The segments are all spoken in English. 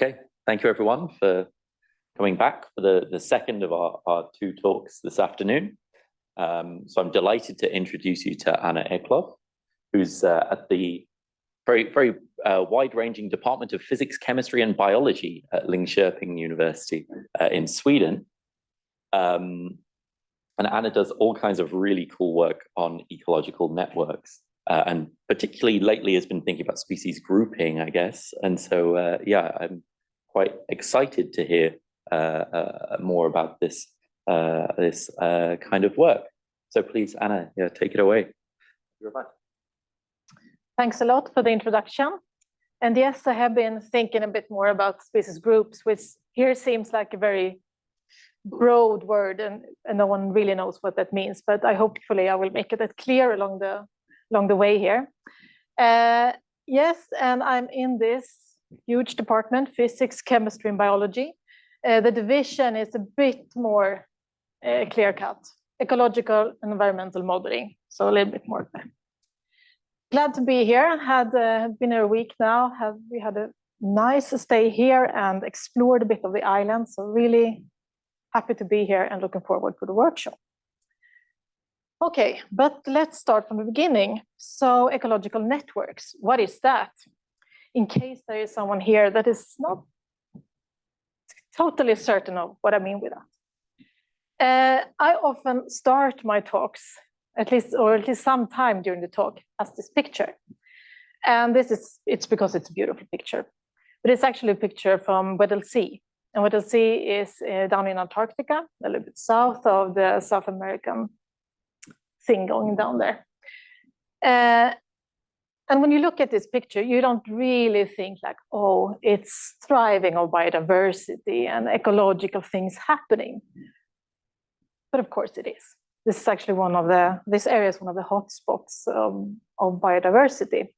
Okay, thank you everyone for coming back for the second of our two talks this afternoon. So I'm delighted to introduce you to Anna Eklöf, who's at the very wide-ranging Department of Physics, Chemistry and Biology at Linköping University in Sweden. And Anna does all kinds of really cool work on ecological networks. And particularly lately has been thinking about species grouping, I guess. And so, yeah, I'm quite excited to hear more about this kind of work. So please, Anna, yeah, take it away. You're right. Thanks a lot for the introduction. And yes, I have been thinking a bit more about species groups, which here seems like a very broad word, and no one really knows what that means. But hopefully I will make it clear along the way here. Yes, and I'm in this huge department, physics, chemistry, and biology. The division is a bit more clear-cut, ecological and environmental modeling, so a little bit more. Glad to be here. Had been a week now. We had a nice stay here and explored a bit of the island, so really happy to be here and looking forward to the workshop. Okay, but let's start from the beginning. So ecological networks, what is that? In case there is someone here that is not totally certain of what I mean with that. I often start my talks, at least some time during the talk, as this picture. And it's because it's a beautiful picture. But it's actually a picture from Weddell Sea. And Weddell Sea is down in Antarctica, a little bit south of the South American thing going down there. And when you look at this picture, you don't really think like, oh, it's thriving on biodiversity and ecological things happening. But of course it is. This is actually this area is one of the hotspots of biodiversity,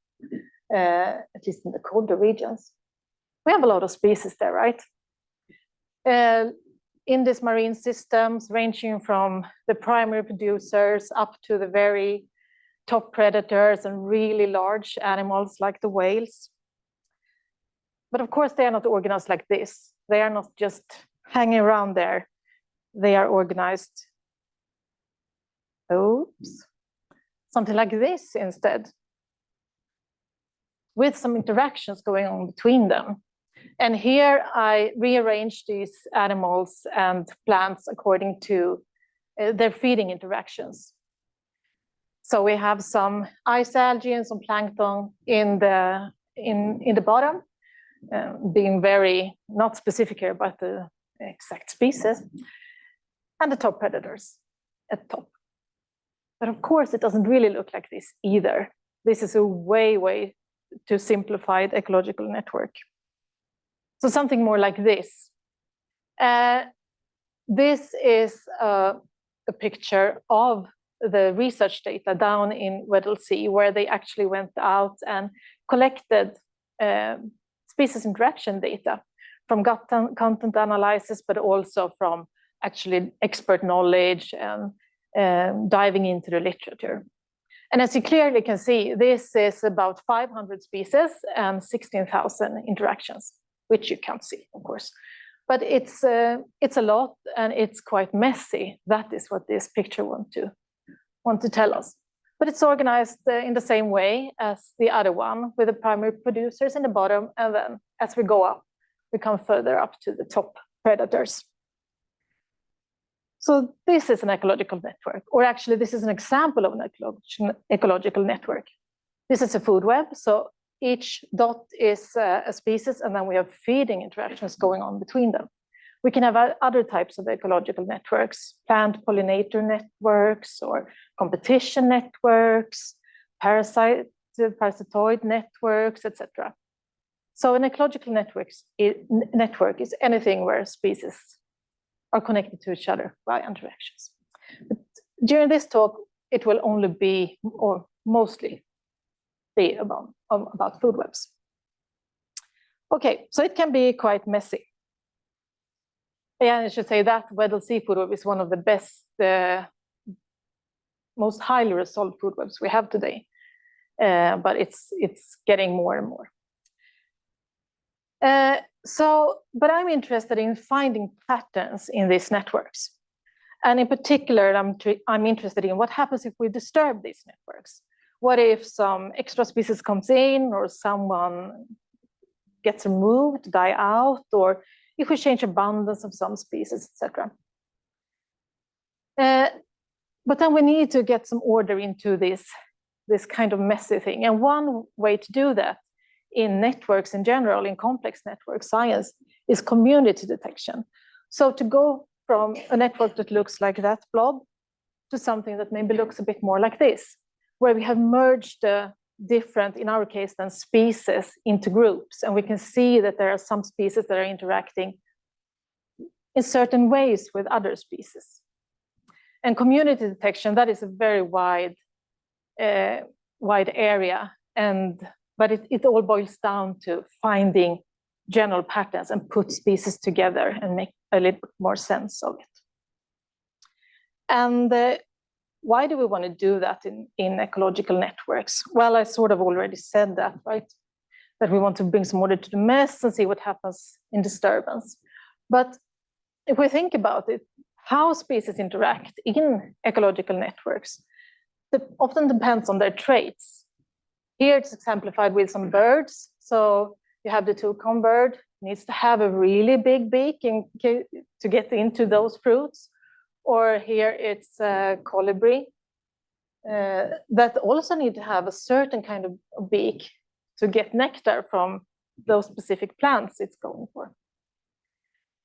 at least in the colder regions. We have a lot of species there, right? In these marine systems, ranging from the primary producers up to the very top predators and really large animals like the whales. But of course, they are not organized like this. They are not just hanging around there. They are organized, something like this instead, with some interactions going on between them. And here I rearrange these animals and plants according to their feeding interactions. So we have some ice algae and some plankton in the bottom, being very not specific here about the exact species, and the top predators at the top. But of course, it doesn't really look like this either. This is a way too simplified ecological network. So something more like this. This is a picture of the research data down in Weddell Sea, where they actually went out and collected species interaction data from gut content analysis, but also from actually expert knowledge and diving into the literature. And as you clearly can see, this is about 500 species and 16,000 interactions, which you can't see, of course. But it's a lot, and it's quite messy. That is what this picture want to tell us. But it's organized in the same way as the other one, with the primary producers in the bottom, and then as we go up, we come further up to the top predators. So this is an ecological network, or actually this is an example of an ecological network. This is a food web, so each dot is a species, and then we have feeding interactions going on between them. We can have other types of ecological networks, plant pollinator networks, or competition networks, parasitoid networks, etc. So an ecological network is anything where species are connected to each other by interactions. But during this talk, it will only be, or mostly be about food webs. Okay, so it can be quite messy. Yeah, I should say that Weddell Sea food web is one of the best, most highly resolved food webs we have today. But it's getting more and more. But I'm interested in finding patterns in these networks. And in particular, I'm interested in what happens if we disturb these networks. What if some extra species comes in, or someone gets removed, die out, or if we change abundance of some species, etc. But then we need to get some order into this kind of messy thing. And one way to do that in networks in general, in complex network science, is community detection. So to go from a network that looks like that blob to something that maybe looks a bit more like this, where we have merged the different, in our case, then species into groups. And we can see that there are some species that are interacting in certain ways with other species. And community detection, that is a very wide area. But it all boils down to finding general patterns and put species together and make a little bit more sense of it. And why do we want to do that in ecological networks? Well, I sort of already said that, right? That we want to bring some order to the mess and see what happens in disturbance. But if we think about it, how species interact in ecological networks often depends on their traits. Here it's exemplified with some birds. So you have the toucan bird, needs to have a really big beak to get into those fruits. Or here it's a colibri that also need to have a certain kind of beak to get nectar from those specific plants it's going for.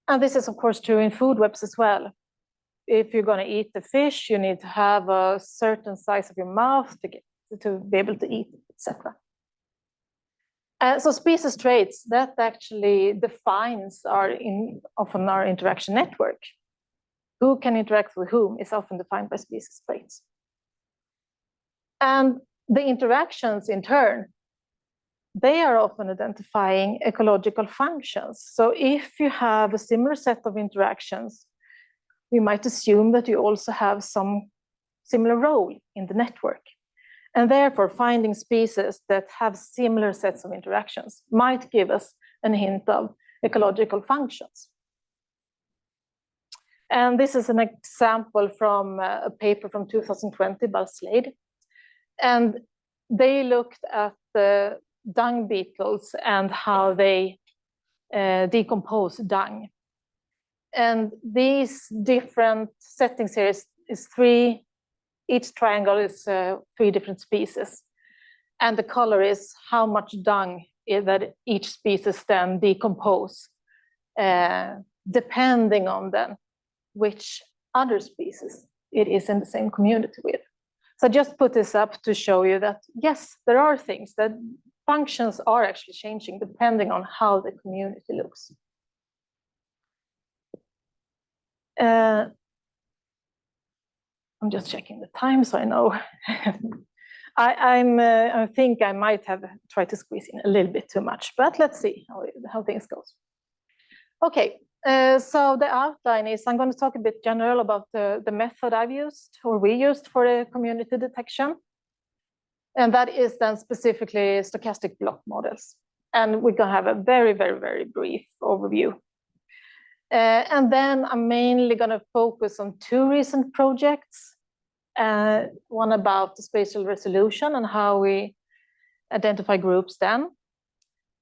And this is, of course, true in food webs as well. If you're going to eat the fish, you need to have a certain size of your mouth to be able to eat it, etc. So species traits, that actually defines often our interaction network. Who can interact with whom is often defined by species traits. And the interactions in turn, they are often identifying ecological functions. So if you have a similar set of interactions, we might assume that you also have some similar role in the network. And therefore, finding species that have similar sets of interactions might give us a hint of ecological functions. And this is an example from a paper from 2020 by Slade. And they looked at the dung beetles and how they decompose dung. And these different settings here is three, each triangle is 3 different species. And the color is how much dung that each species then decompose, depending on then which other species it is in the same community with. So I just put this up to show you that, yes, there are things that functions are actually changing depending on how the community looks. I'm just checking the time so I know. I think I might have tried to squeeze in a little bit too much, but let's see how things go. Okay, so the outline is I'm going to talk a bit general about the method I've used or we used for the community detection. And that is then specifically stochastic block models. And we're going to have a very, very, very brief overview. And then I'm mainly going to focus on 2 recent projects. One about the spatial resolution and how we identify groups then.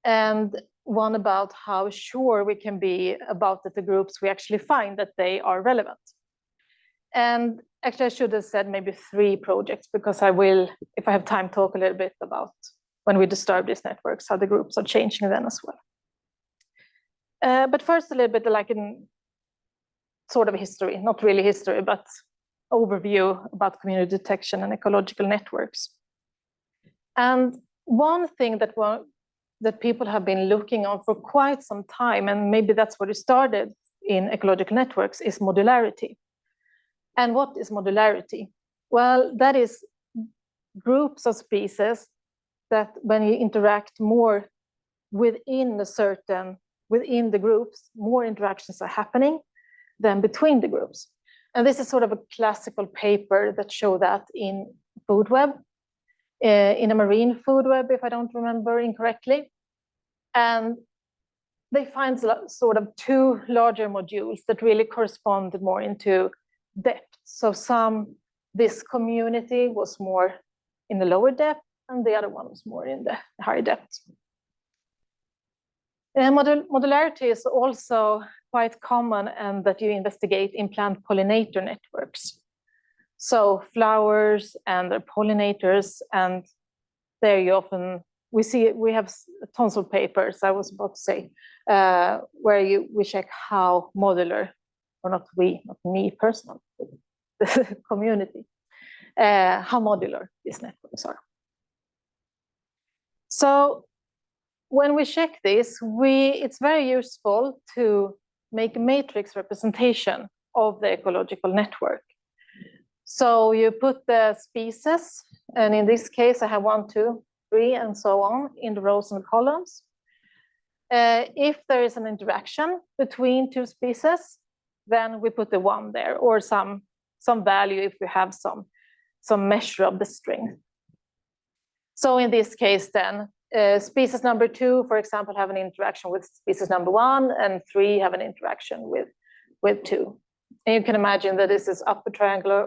And one about how sure we can be about that the groups we actually find that they are relevant. And actually I should have said maybe 3 projects because I will, if I have time, talk a little bit about when we disturb these networks, how the groups are changing then as well. But first a little bit like in sort of history, not really history, but overview about community detection and ecological networks. And one thing that people have been looking on for quite some time, and maybe that's what it started in ecological networks, is modularity. And what is modularity? Well, that is groups of species that when you interact more within the groups, more interactions are happening than between the groups. And this is sort of a classical paper that showed that in food web, in a marine food web, if I don't remember incorrectly. And they find sort of two larger modules that really corresponded more into depth. So this community was more in the lower depth, and the other one was more in the higher depth. And modularity is also quite common, and that you investigate in plant pollinator networks. So flowers and their pollinators, and there you often we have tons of papers. I was about to say where we check how modular, or not me personally, the community, how modular these networks are. So when we check this, it's very useful to make a matrix representation of the ecological network. So you put the species, and in this case, I have 1, 2, 3, and so on in the rows and columns. If there is an interaction between two species, then we put the 1 there, or some value if we have some measure of the strength. So in this case, then, species number 2, for example, have an interaction with species number 1, and 3 have an interaction with 2. And you can imagine that this is upper triangular,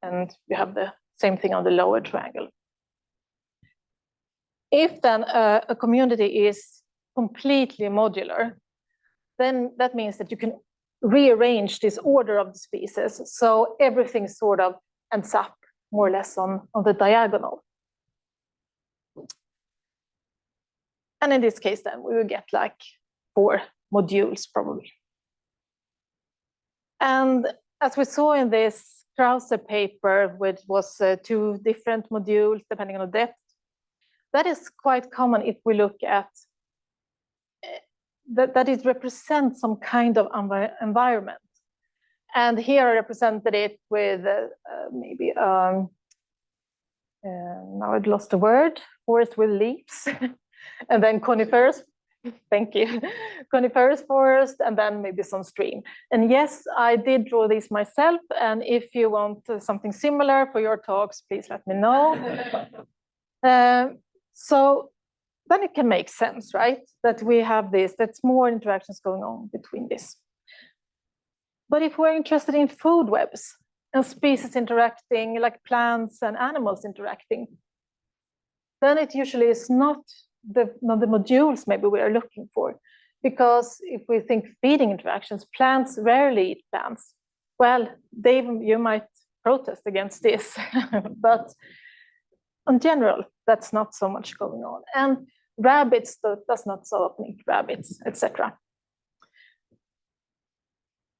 and you have the same thing on the lower triangle. If then a community is completely modular, then that means that you can rearrange this order of the species, so everything sort of ends up more or less on the diagonal. And in this case, then we will get like 4 modules probably. And as we saw in this Krause paper, which was 2 different modules depending on the depth, that is quite common if we look at that it represents some kind of environment. And here I represented it with maybe, now I've lost the word, forest with leaves, and then coniferous, thank you, coniferous forest, and then maybe some stream. And yes, I did draw these myself, and if you want something similar for your talks, please let me know. So then it can make sense, right? That we have this, that's more interactions going on between this. But if we're interested in food webs and species interacting, like plants and animals interacting, then it usually is not the modules maybe we are looking for. Because if we think feeding interactions, plants rarely eat plants. Well, you might protest against this, but in general, that's not so much going on. And rabbits does not so often eat rabbits, etc.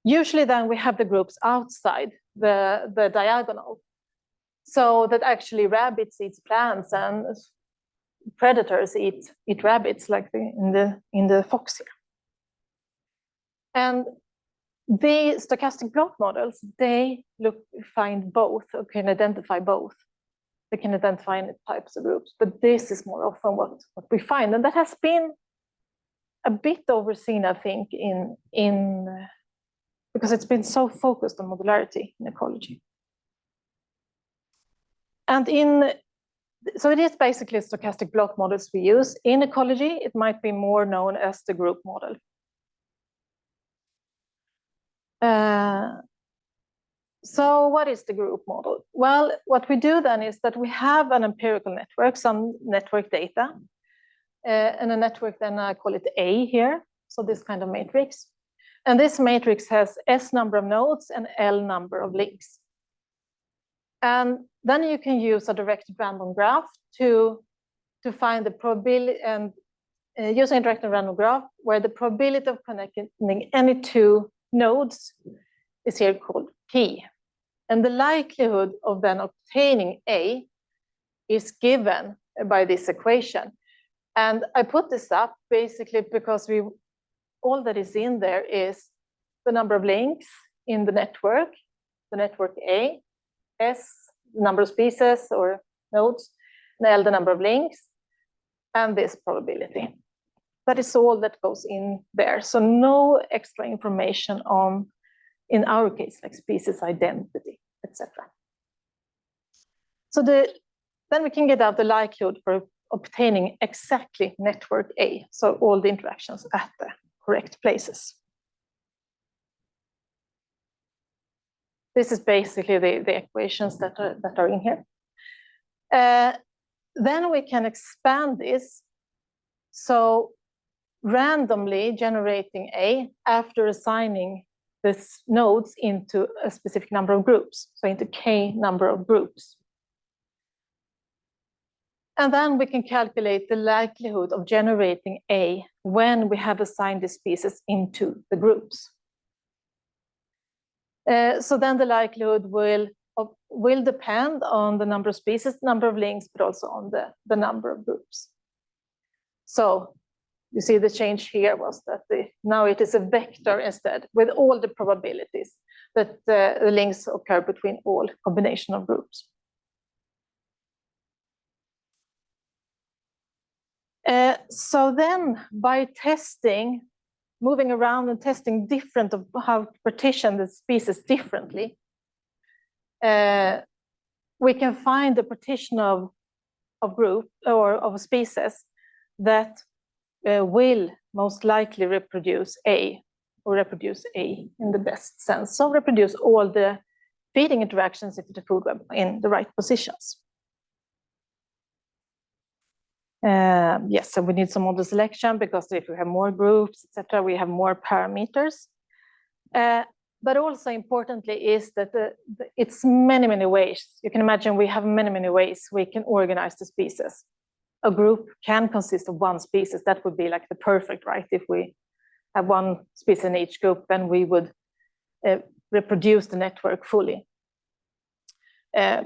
Usually then we have the groups outside the diagonal. So that actually rabbits eat plants and predators eat rabbits, like in the fox here. And the stochastic block models, they find both, or can identify both. They can identify any types of groups, but this is more often what we find. And that has been a bit overseen, I think, because it's been so focused on modularity in ecology. And so it is basically stochastic block models we use. In ecology, it might be more known as the group model. So what is the group model? Well, what we do then is that we have an empirical network, some network data, and a network, then I call it A here, so this kind of matrix. And this matrix has S number of nodes and L number of links. And then you can use a directed random graph to find the probability, and use an directed random graph where the probability of connecting any 2 nodes is here called P. And the likelihood of then obtaining A is given by this equation. And I put this up basically because all that is in there is the number of links in the network A, S, the number of species or nodes, and L, the number of links, and this probability. That is all that goes in there. So no extra information on, in our case, like species identity, etc. So then we can get out the likelihood for obtaining exactly network A, so all the interactions at the correct places. This is basically the equations that are in here. Then we can expand this. So randomly generating A after assigning these nodes into a specific number of groups, so into K number of groups. And then we can calculate the likelihood of generating A when we have assigned the species into the groups. So then the likelihood will depend on the number of species, number of links, but also on the number of groups. So you see the change here was that now it is a vector instead, with all the probabilities that the links occur between all combination of groups. So then by testing, moving around and testing different of how to partition the species differently, we can find the partition of group or of a species that will most likely reproduce A, or reproduce A in the best sense. So reproduce all the feeding interactions into the food web in the right positions. Yes, so we need some model selection because if we have more groups, etc., we have more parameters. But also importantly is that it's many ways. You can imagine we have many ways we can organize the species. A group can consist of one species. That would be like the perfect, right? If we have one species in each group, then we would reproduce the network fully.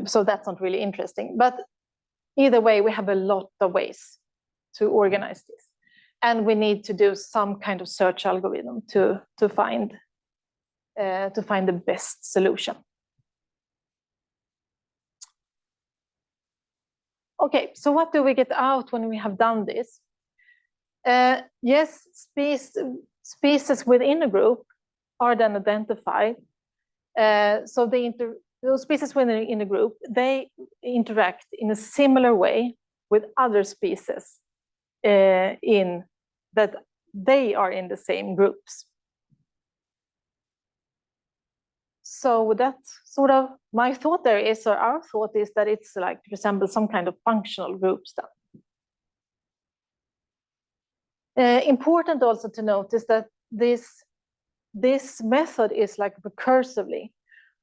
So that's not really interesting. But either way, we have a lot of ways to organize this. And we need to do some kind of search algorithm to find the best solution. Okay, so what do we get out when we have done this? Yes, species within a group are then identified. So those species within a group, they interact in a similar way with other species in that they are in the same groups. So that's sort of my thought there is, or our thought is that it's like resembles some kind of functional groups then. Important also to notice that this method is like recursively.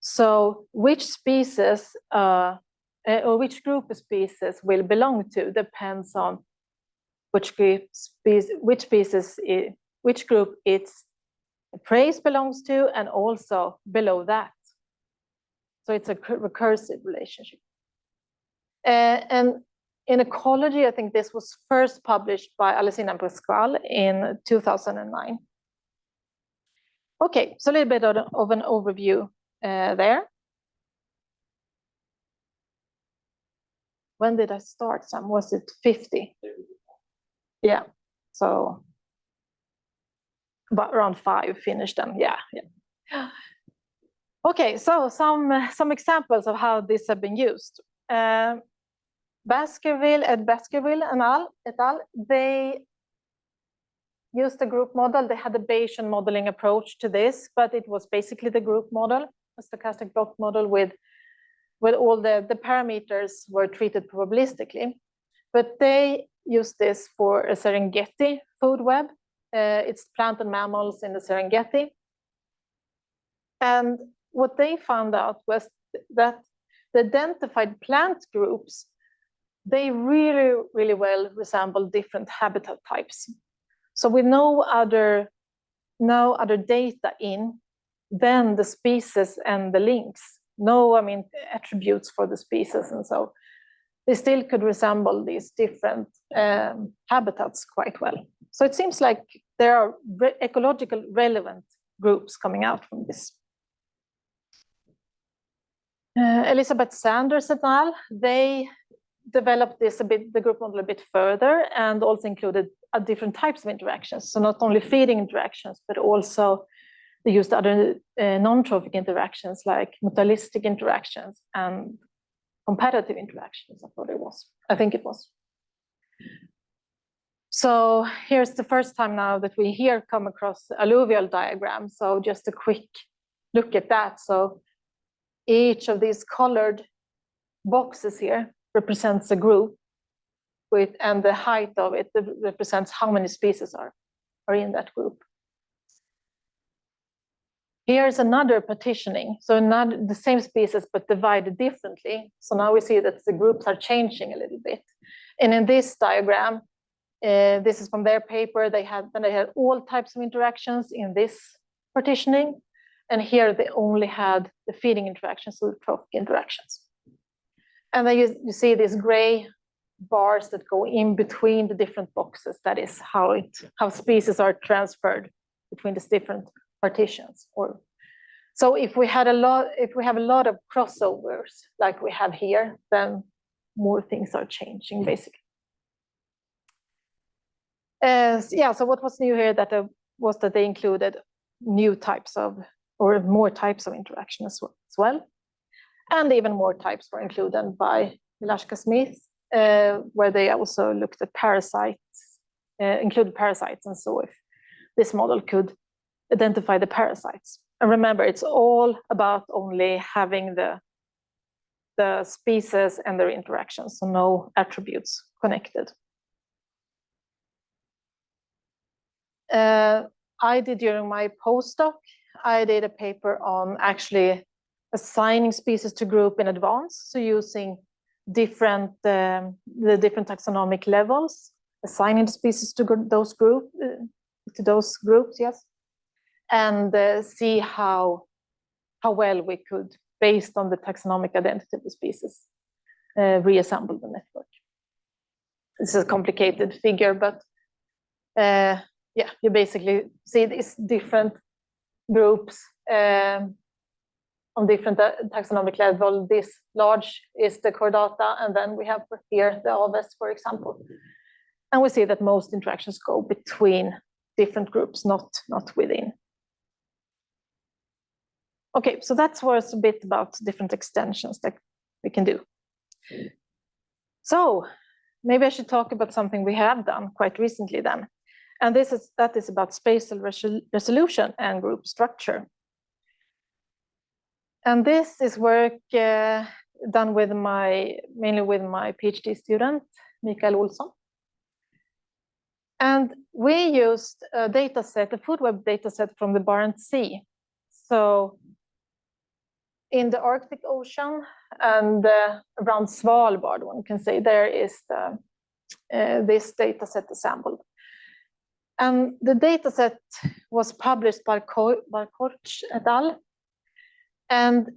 So which species or which group of species will belong to depends on which group its praise belongs to, and also below that. So it's a recursive relationship. And in Ecology, I think this was first published by Allesina and Pascual in 2009. Okay, so a little bit of an overview there. When did I start? Was it 50? Yeah, so about around 5 finished them. Yeah. Okay, so some examples of how this have been used. Baskerville and et al. They used a group model. They had a Bayesian modeling approach to this, but it was basically the group model, a stochastic block model with all the parameters were treated probabilistically. But they used this for a Serengeti food web. It's plant and mammals in the Serengeti. And what they found out was that the identified plant groups, they really well resemble different habitat types. So with no other data in, then the species and the links, attributes for the species, and so they still could resemble these different habitats quite well. So it seems like there are ecological relevant groups coming out from this. Elizabeth Sanders et al., they developed this the group model a bit further and also included different types of interactions. So not only feeding interactions, but also they used other non-trophic interactions like mutualistic interactions and competitive interactions. I think it was. So here's the first time now that we here come across alluvial diagram. So just a quick look at that. So each of these colored boxes here represents a group with, and the height of it represents how many species are in that group. Here's another partitioning. So not the same species, but divided differently. So now we see that the groups are changing a little bit. And in this diagram, this is from their paper, they had all types of interactions in this partitioning. And here they only had the feeding interactions, so the trophic interactions. And then you see these gray bars that go in between the different boxes. That is how species are transferred between these different partitions. So if we have a lot of crossovers like we have here, then more things are changing basically. So what was new here was that they included new types of, or more types of interaction as well. And even more types were included by Milashka-Smith, where they also looked at parasites, included parasites, and so if this model could identify the parasites. And remember, it's all about only having the species and their interactions, so no attributes connected. I did during my postdoc, I did a paper on actually assigning species to group in advance, so using the different taxonomic levels, assigning the species to those groups, yes, and see how well we could, based on the taxonomic identity of the species, reassemble the network. This is a complicated figure, but yeah, you basically see these different groups on different taxonomic level. This large is the chordata, and then we have here the aves, for example. And we see that most interactions go between different groups, not within. Okay, so that was a bit about different extensions that we can do. So maybe I should talk about something we have done quite recently then. And that is about spatial resolution and group structure. And this is work done with mainly with my PhD student, Mikael Olsson. And we used a data set, a food web data set from the Barents Sea. So in the Arctic Ocean and around Svalbard, one can say, there is this data set assembled. And the data set was published by Korch et al. And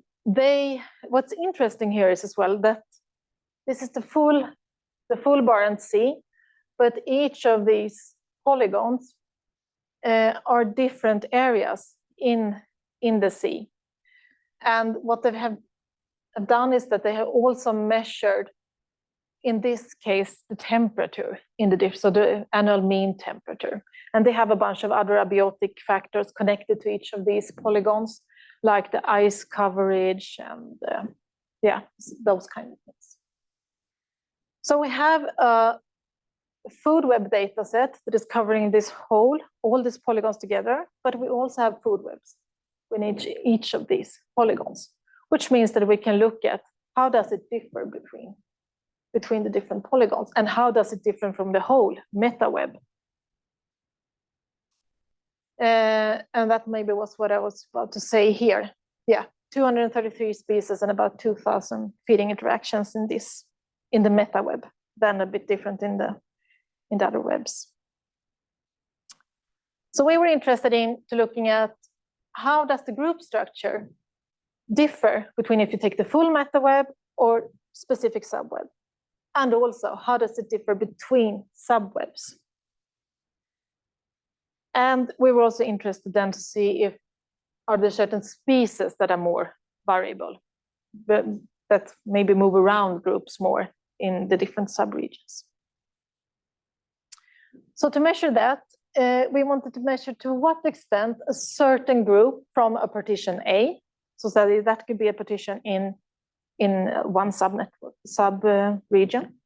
what's interesting here is as well that this is the full Barents Sea, but each of these polygons are different areas in the sea. And what they have done is that they have also measured, in this case, the temperature in so the annual mean temperature. And they have a bunch of other abiotic factors connected to each of these polygons, like the ice coverage and yeah, those kind of things. So we have a food web data set that is covering all these polygons together, but we also have food webs in each of these polygons, which means that we can look at how does it differ between the different polygons, and how does it differ from the whole meta web. And that maybe was what I was about to say here. Yeah, 233 species and about 2,000 feeding interactions in the meta web, then a bit different in the other webs. So we were interested in looking at how does the group structure differ between if you take the full meta web or specific subweb, and also how does it differ between subwebs. And we were also interested then to see if are there certain species that are more variable, but that maybe move around groups more in the different subregions. So to measure that, we wanted to measure to what extent a certain group from a partition A, so that could be a partition in one sub-region.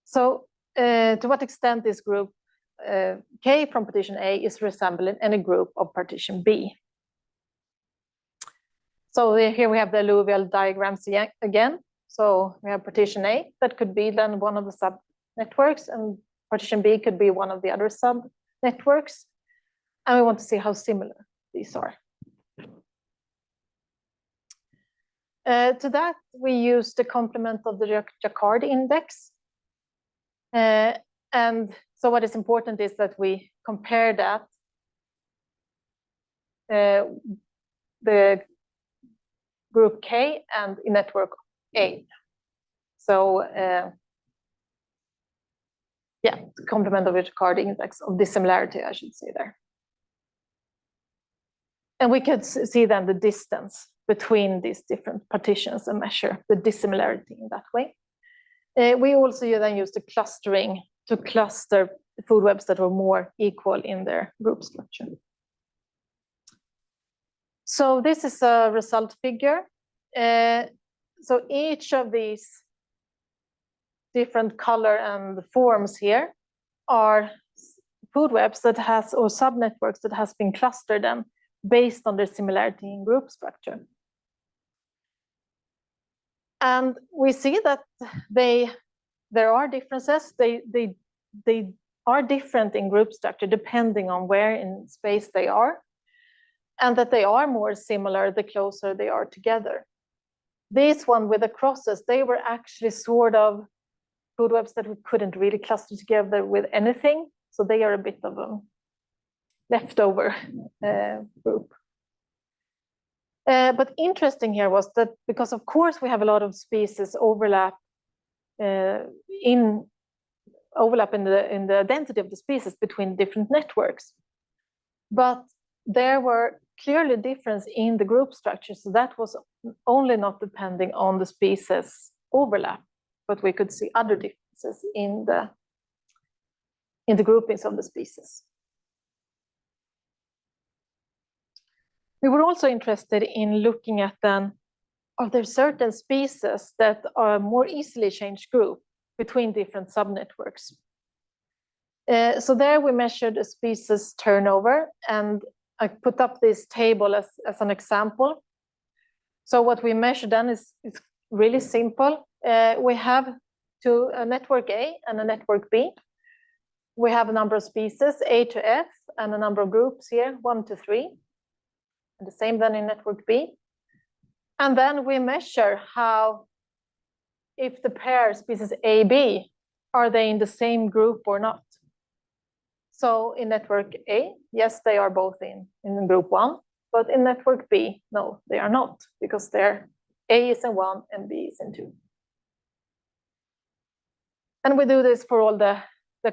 So to what extent this group K from partition A is resembling any group of partition B. So here we have the alluvial diagrams again. So we have partition A, that could be then one of the subnetworks, and partition B could be one of the other subnetworks. And we want to see how similar these are. To that, we use the complement of the Jaccard index. And so what is important is that we compare that, the group K and in network A. So yeah, the complement of the Jaccard index of dissimilarity, I should say there. And we could see then the distance between these different partitions and measure the dissimilarity in that way. We also then use the clustering to cluster food webs that were more equal in their group structure. So this is a result figure. So each of these different color and forms here are food webs that has, or subnetworks that has been clustered and based on their similarity in group structure. And we see that there are differences. They are different in group structure depending on where in space they are, and that they are more similar the closer they are together. This one with the crosses, they were actually sort of food webs that we couldn't really cluster together with anything. So they are a bit of a leftover group. But interesting here was that because of course we have a lot of species overlap in the identity of the species between different networks, but there were clearly difference in the group structure. So that was only not depending on the species overlap, but we could see other differences in the groupings of the species. We were also interested in looking at then, are there certain species that are more easily changed group between different subnetworks? So there we measured a species turnover, and I put up this table as an example. So what we measure then is really simple. We have a network A and a network B. We have a number of species, A to F, and a number of groups here, 1 to 3. And the same then in network B. And then we measure how, if the pair species AB, are they in the same group or not? So in network A, yes, they are both in group 1, but in network B, no, they are not, because their A is in 1 and B is in 2. And we do this for all the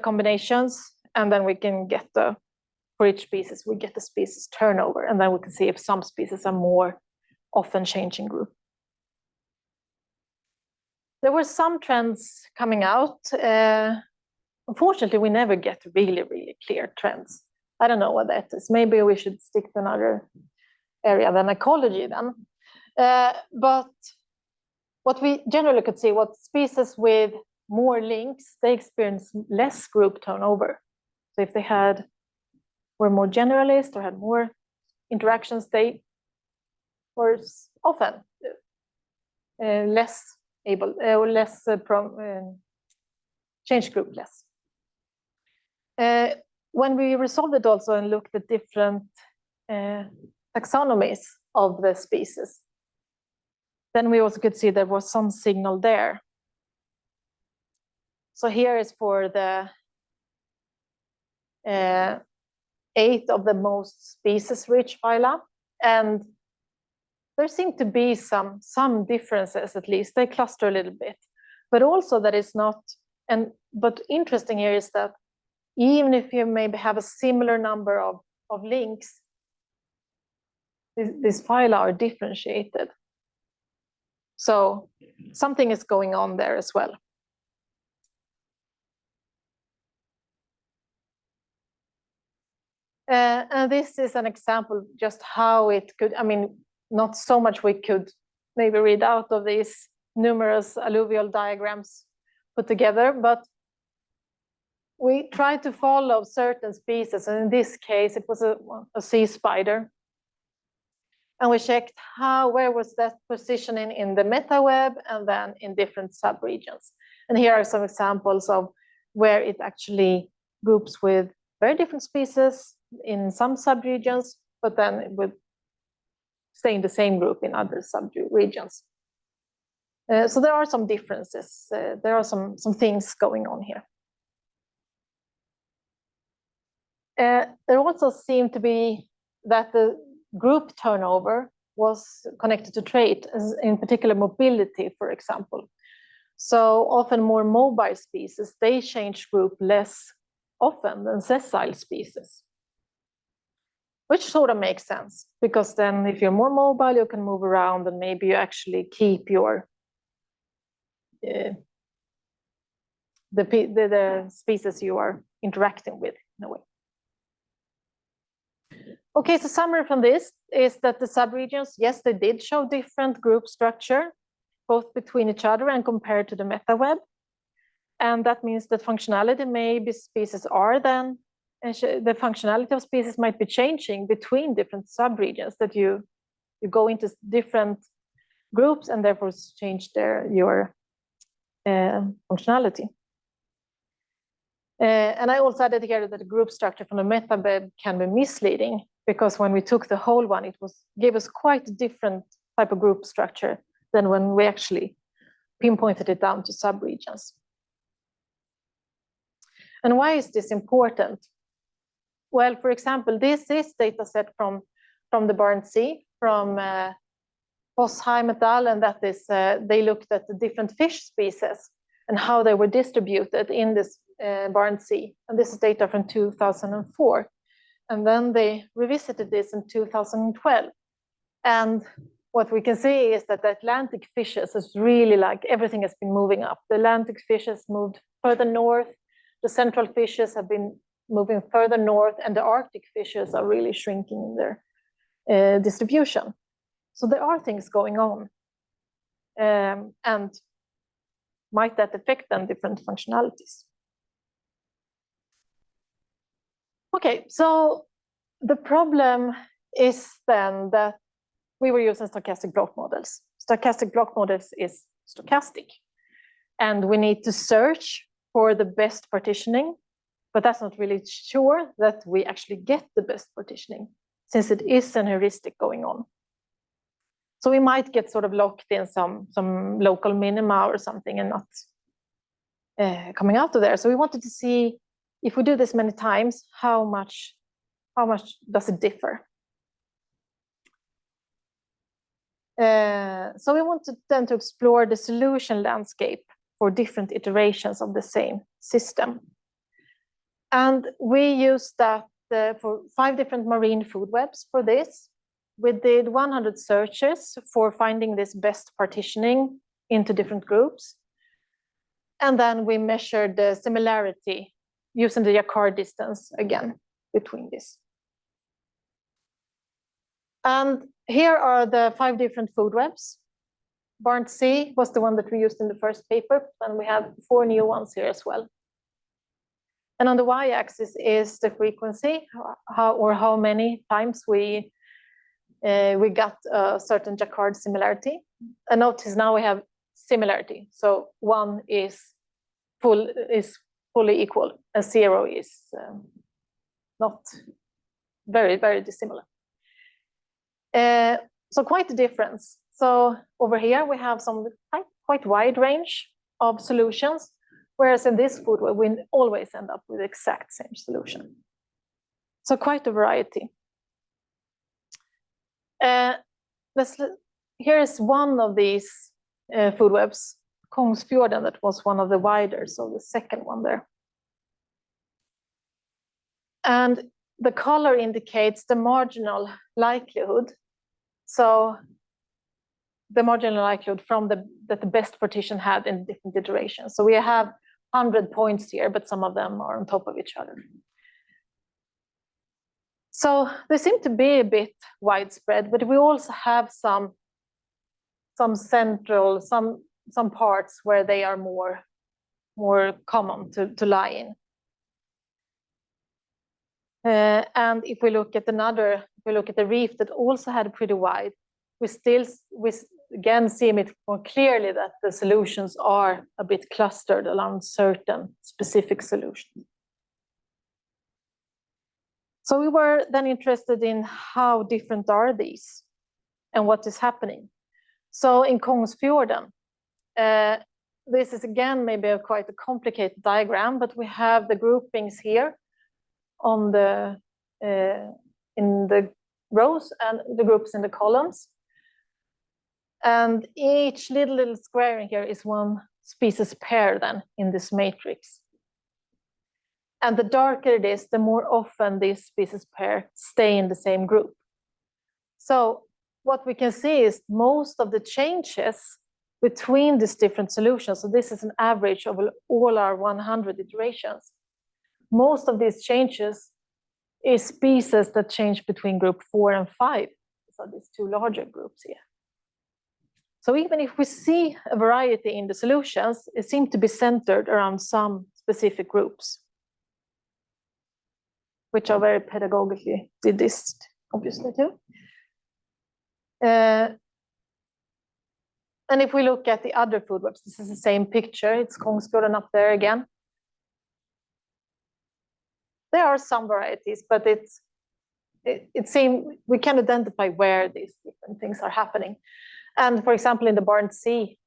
combinations, and then we can get for each species, we get the species turnover, and then we can see if some species are more often changing group. There were some trends coming out. Unfortunately, we never get really, really clear trends. I don't know what that is. Maybe we should stick to another area than ecology then. But what we generally could see, what species with more links, they experience less group turnover. So if they were more generalist or had more interactions, they were often less able, or less change group less. When we resolved it also and looked at different taxonomies of the species, then we also could see there was some signal there. So here is for the 8 of the most species-rich phyla, and there seem to be some differences, at least. They cluster a little bit, but also that is not, but interesting here is that even if you maybe have a similar number of links, these phyla are differentiated. So something is going on there as well. And this is an example just how it could, I mean, not so much we could maybe read out of these numerous alluvial diagrams put together, but we tried to follow certain species, and in this case, it was a sea spider. And we checked where was that positioning in the meta web and then in different subregions. And here are some examples of where it actually groups with very different species in some subregions, but then it would stay in the same group in other subregions. So there are some differences. There are some things going on here. There also seemed to be that the group turnover was connected to trait, in particular mobility, for example. So often more mobile species, they change group less often than sessile species, which sort of makes sense, because then if you're more mobile, you can move around and maybe you actually keep your the species you are interacting with in a way. Okay, so summary from this is that the subregions, yes, they did show different group structure, both between each other and compared to the meta web. And that means that functionality maybe species are then, and the functionality of species might be changing between different subregions, that you go into different groups and therefore change your functionality. And I also added here that the group structure from the meta web can be misleading, because when we took the whole one, gave us quite a different type of group structure than when we actually pinpointed it down to subregions. And why is this important? Well, for example, this is data set from the Barents Sea, from Posheim et al., and that is, they looked at the different fish species and how they were distributed in this Barents Sea. And this is data from 2004. And then they revisited this in 2012. And what we can see is that the Atlantic fishes is really like everything has been moving up. The Atlantic fishes moved further north. The central fishes have been moving further north, and the Arctic fishes are really shrinking in their distribution. So there are things going on. And might that affect then different functionalities? Okay, so the problem is then that we were using stochastic block models. Stochastic block models is stochastic, and we need to search for the best partitioning, but that's not really sure that we actually get the best partitioning, since it is an heuristic going on. So we might get sort of locked in some local minima or something and not coming out of there. So we wanted to see, if we do this many times, how much does it differ? So we wanted then to explore the solution landscape for different iterations of the same system. And we used that for 5 different marine food webs for this. We did 100 searches for finding this best partitioning into different groups. And then we measured the similarity using the Jacquard distance again between this. And here are the 5 different food webs. Barents Sea was the one that we used in the first paper, and we have 4 new ones here as well. And on the y-axis is the frequency, how many times we got a certain Jacquard similarity. And notice now we have similarity. So 1 is fully equal, and 0 is not very, very dissimilar. So quite a difference. So over here we have some quite wide range of solutions, whereas in this food web we always end up with the exact same solution. So quite a variety. Here is one of these food webs, Kongsfjorden, that was one of the wider, so the second one there. And the color indicates the marginal likelihood. So the marginal likelihood from that the best partition had in different iterations. So we have 100 points here, but some of them are on top of each other. So they seem to be a bit widespread, but we also have some central, some parts where they are more common to lie in. And if we look at the reef that also had pretty wide, we again see it more clearly that the solutions are a bit clustered around certain specific solutions. So we were then interested in how different are these and what is happening. So in Kongsfjorden, this is again maybe quite a complicated diagram, but we have the groupings here on in the rows and the groups in the columns. And each little square in here is one species pair then in this matrix. And the darker it is, the more often these species pair stay in the same group. So what we can see is most of the changes between these different solutions, so this is an average of all our 100 iterations, most of these changes is species that change between group 4 and 5. So these two larger groups here. So even if we see a variety in the solutions, it seems to be centered around some specific groups, which are very pedagogically did this, obviously, too. And if we look at the other food webs, this is the same picture. It's Kongsfjorden up there again. There are some varieties, but it seems we can identify where these different things are happening. And for example, in the Barents Sea,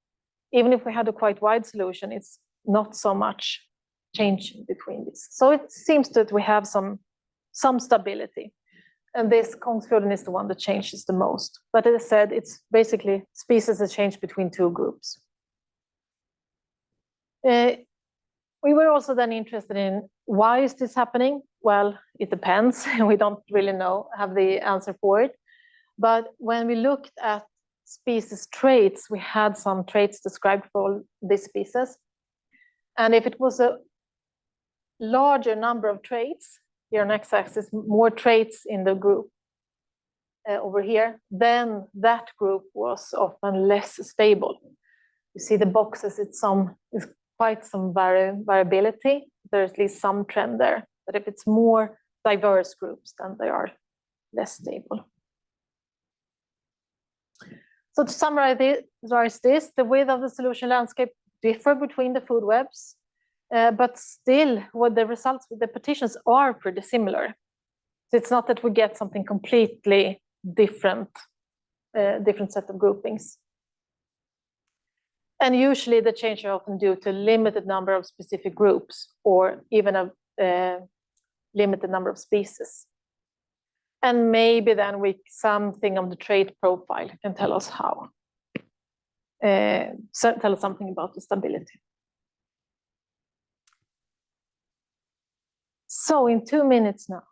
even if we had a quite wide solution, it's not so much change between these. So it seems that we have some stability. And this Kongsfjorden is the one that changes the most. But as I said, it's basically species that change between two groups. We were also then interested in why is this happening? Well, it depends. We don't really have the answer for it. But when we looked at species traits, we had some traits described for all these species. And if it was a larger number of traits, here on x-axis, more traits in the group over here, then that group was often less stable. You see the boxes, it's quite some variability. There's at least some trend there. But if it's more diverse groups, then they are less stable. So to summarize this, the width of the solution landscape differ between the food webs, but still what the results with the partitions are pretty similar. So it's not that we get something completely different set of groupings. And usually the changes are often due to a limited number of specific groups or even a limited number of species. And maybe then something on the trait profile can tell us how. Tell us something about the stability. So in 2 minutes now,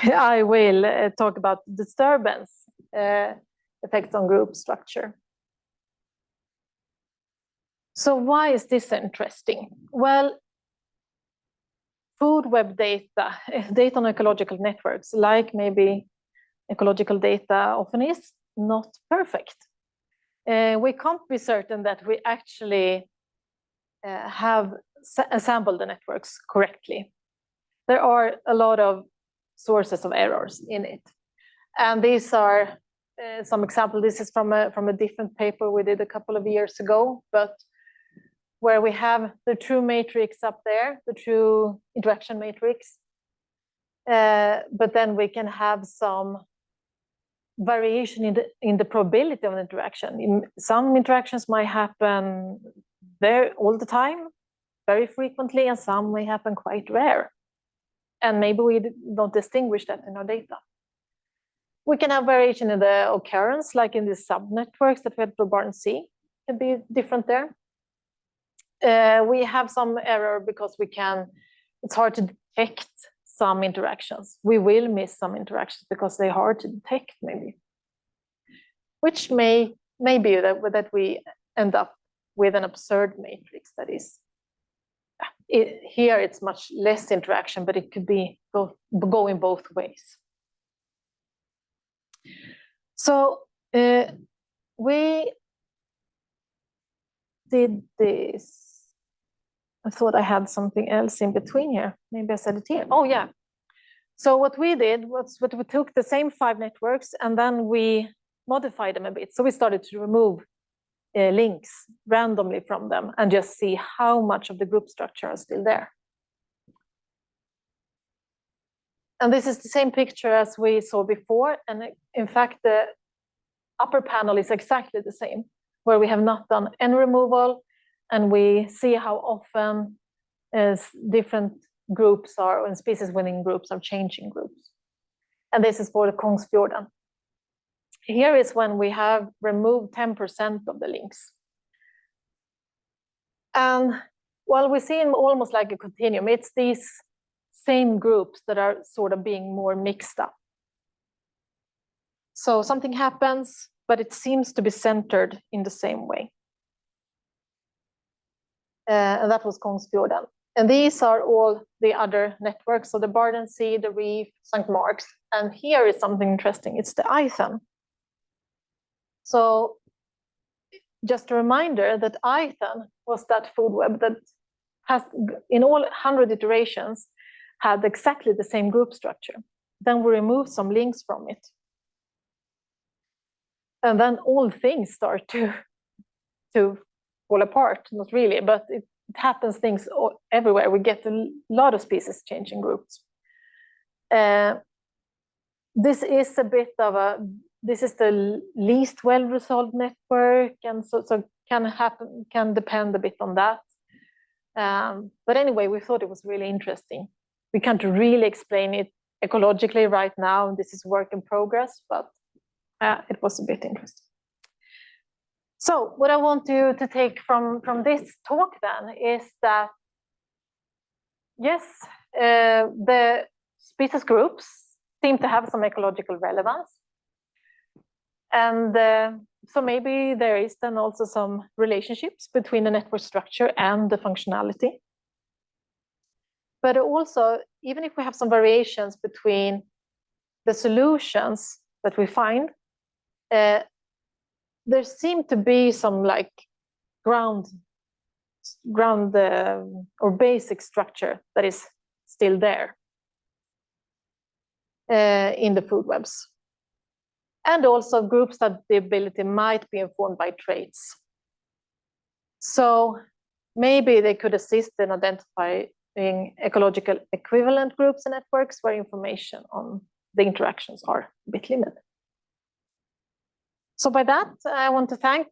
I will talk about disturbance effects on group structure. So why is this interesting? Well, food web data on ecological networks, like maybe ecological data often is, not perfect. We can't be certain that we actually have assembled the networks correctly. There are a lot of sources of errors in it. And these are some examples. This is from a different paper we did a couple of years ago, but where we have the true matrix up there, the true interaction matrix. But then we can have some variation in the probability of an interaction. Some interactions might happen there all the time, very frequently, and some may happen quite rare. And maybe we don't distinguish that in our data. We can have variation in the occurrence, like in the subnetworks that we had for Barents Sea. It can be different there. We have some error because it's hard to detect some interactions. We will miss some interactions because they're hard to detect, maybe. Which may be that we end up with an absurd matrix that is, here it's much less interaction, but it could be going both ways. So we did this I thought I had something else in between here. Maybe I said it here. Oh, yeah. So what we did was we took the same 5 networks and then we modified them a bit. So we started to remove links randomly from them and just see how much of the group structure is still there. And this is the same picture as we saw before. And in fact, the upper panel is exactly the same, where we have not done any removal. And we see how often different groups are, and species within groups are changing groups. And this is for the Kongsfjorden. Here is when we have removed 10% of the links. And well, we see almost like a continuum. It's these same groups that are sort of being more mixed up. So something happens, but it seems to be centered in the same way. And that was Kongsfjorden. And these are all the other networks, so the Barden Sea, the Reef, St. Mark's. And here is something interesting, it's the Ithon. So just a reminder that Ithon was that food web that has, in all 100 iterations, had exactly the same group structure. Then we removed some links from it. And then all things start to fall apart, not really, but it happens things everywhere. We get a lot of species changing groups. This is a bit of this is the least well-resolved network, and so can depend a bit on that. But anyway, we thought it was really interesting. We can't really explain it ecologically right now. This is work in progress, but it was a bit interesting. So what I want you to take from this talk then is that, yes, the species groups seem to have some ecological relevance. And so maybe there is then also some relationships between the network structure and the functionality. But also, even if we have some variations between the solutions that we find, there seem to be some like ground or basic structure that is still there in the food webs. And also groups that the ability might be informed by traits. So maybe they could assist in identifying ecological equivalent groups and networks where information on the interactions are a bit limited. So by that, I want to thank,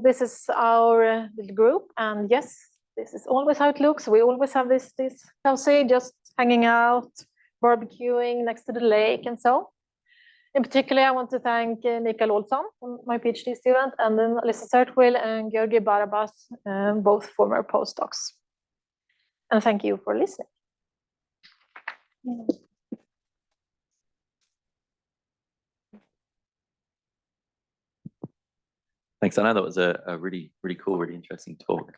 this is our little group, and yes, this is always how it looks. We always have this cozy, just hanging out, barbecuing next to the lake and so. In particular, I want to thank Mikael Olsson, my PhD student, and then Alyssa Sertwill and Georgi Barabas, both former postdocs. And thank you for listening. Thanks, Anna. That was a really, really cool, really interesting talk.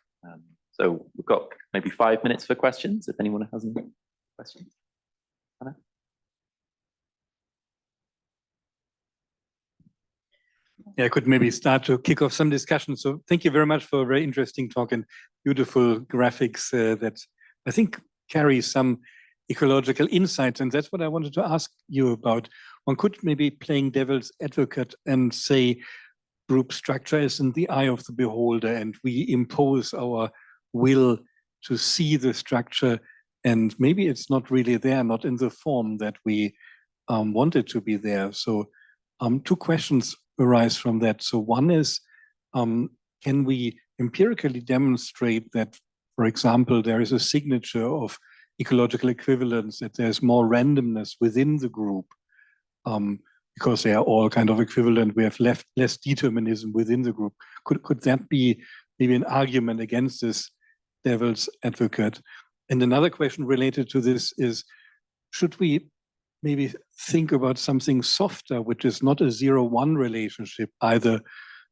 So we've got maybe 5 minutes for questions, if anyone has any questions. Anna? Yeah, I could maybe start to kick off some discussion. So thank you very much for a very interesting talk and beautiful graphics that I think carry some ecological insights. And that's what I wanted to ask you about. One could maybe playing devil's advocate and say group structure is in the eye of the beholder, and we impose our will to see the structure, and maybe it's not really there, not in the form that we want it to be there. So 2 questions arise from that. So one is, can we empirically demonstrate that, for example, there is a signature of ecological equivalence, that there's more randomness within the group, because they are all kind of equivalent, we have less determinism within the group. Could that be maybe an argument against this devil's advocate? And another question related to this is, should we maybe think about something softer, which is not a 0-1 relationship, either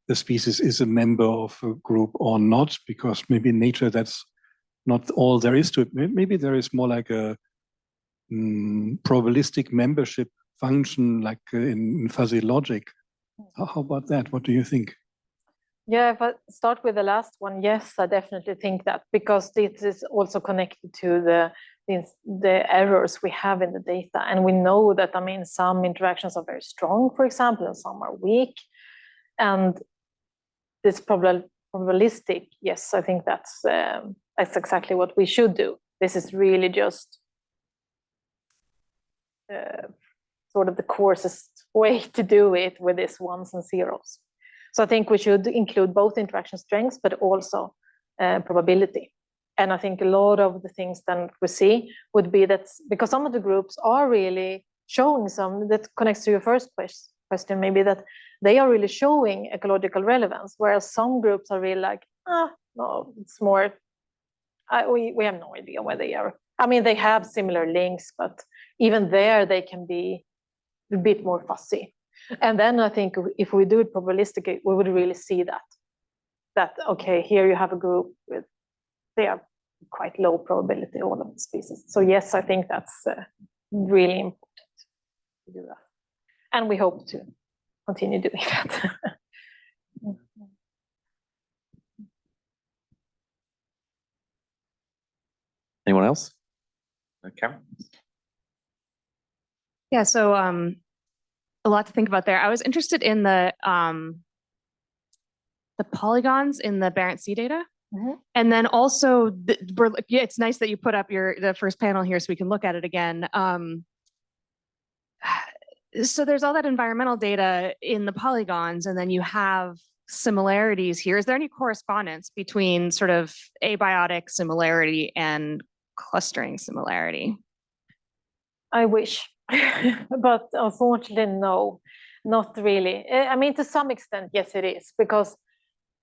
the species is a member of a group or not, because maybe in nature that's not all there is to it. Maybe there is more like a probabilistic membership function, like in fuzzy logic. How about that? What do you think? Yeah, if I start with the last one, yes, I definitely think that, because this is also connected to the errors we have in the data. And we know that, I mean, some interactions are very strong, for example, and some are weak. And this probabilistic, yes, I think that's exactly what we should do. This is really just sort of the coarsest way to do it with this ones and zeros. So I think we should include both interaction strengths, but also probability. And I think a lot of the things that we see would be that, because some of the groups are really showing some, that connects to your first question, maybe, that they are really showing ecological relevance, whereas some groups are really like, no, it's more, we have no idea where they are. I mean, they have similar links, but even there they can be a bit more fussy. And then I think if we do it probabilistically, we would really see that okay, here you have a group with, they are quite low probability, all of the species. So yes, I think that's really important to do that. And we hope to continue doing that. Anyone else? Okay. Yeah, so a lot to think about there. I was interested in the polygons in the Barents Sea data. Mm-hmm. And then also, it's nice that you put up the first panel here so we can look at it again. So there's all that environmental data in the polygons, and then you have similarities here. Is there any correspondence between sort of abiotic similarity and clustering similarity? I wish, but unfortunately, no, not really. I mean, to some extent, yes, it is, because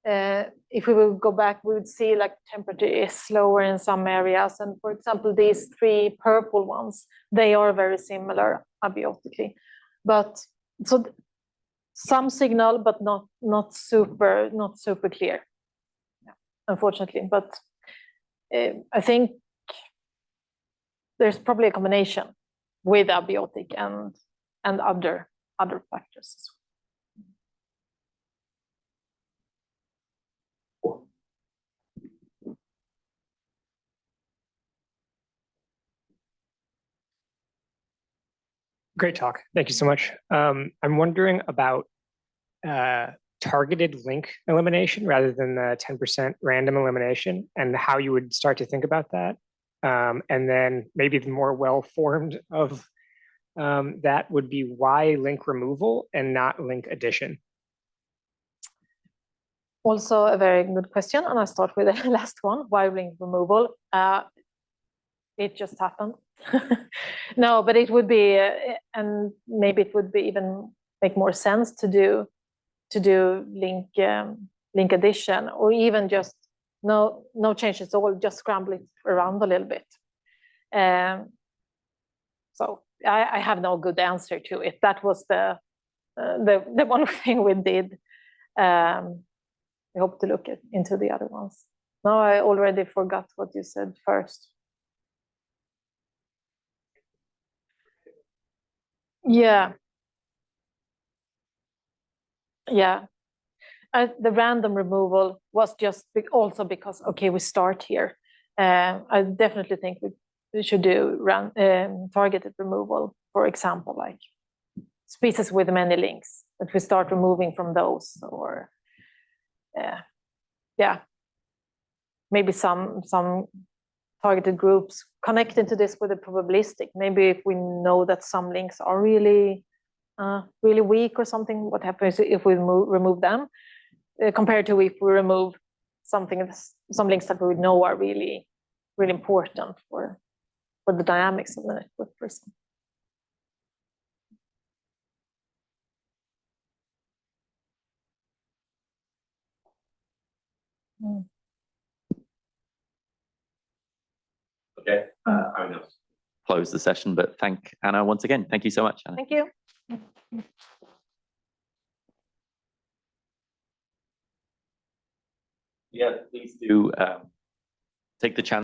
if we will go back, we would see like temperature is slower in some areas. And for example, these three purple ones, they are very similar abiotically. But so some signal, but not super clear, yeah, unfortunately. But I think there's probably a combination with abiotic and other factors as well. Great talk. Thank you so much. I'm wondering about targeted link elimination rather than the 10% random elimination, and how you would start to think about that. And then maybe the more well-formed of that would be why link removal and not link addition? Also a very good question, and I'll start with the last one, why link removal. It just happened. No, but it would be, and maybe it would be even make more sense to do link addition, or even just no changes at all, just scramble it around a little bit. So I have no good answer to it. That was the one thing we did. We hope to look into the other ones. No, I already forgot what you said first. Yeah. The random removal was just also because, okay, we start here. I definitely think we should do targeted removal, for example, like species with many links, that we start removing from those, or maybe some targeted groups connected to this with a probabilistic. Maybe if we know that some links are really weak or something, what happens if we remove them, compared to if we remove some links that we know are really important for the dynamics of the network, for example. Okay, I will close the session, but thank Anna once again. Thank you so much, Anna. Thank you. Yeah, please do take the chance.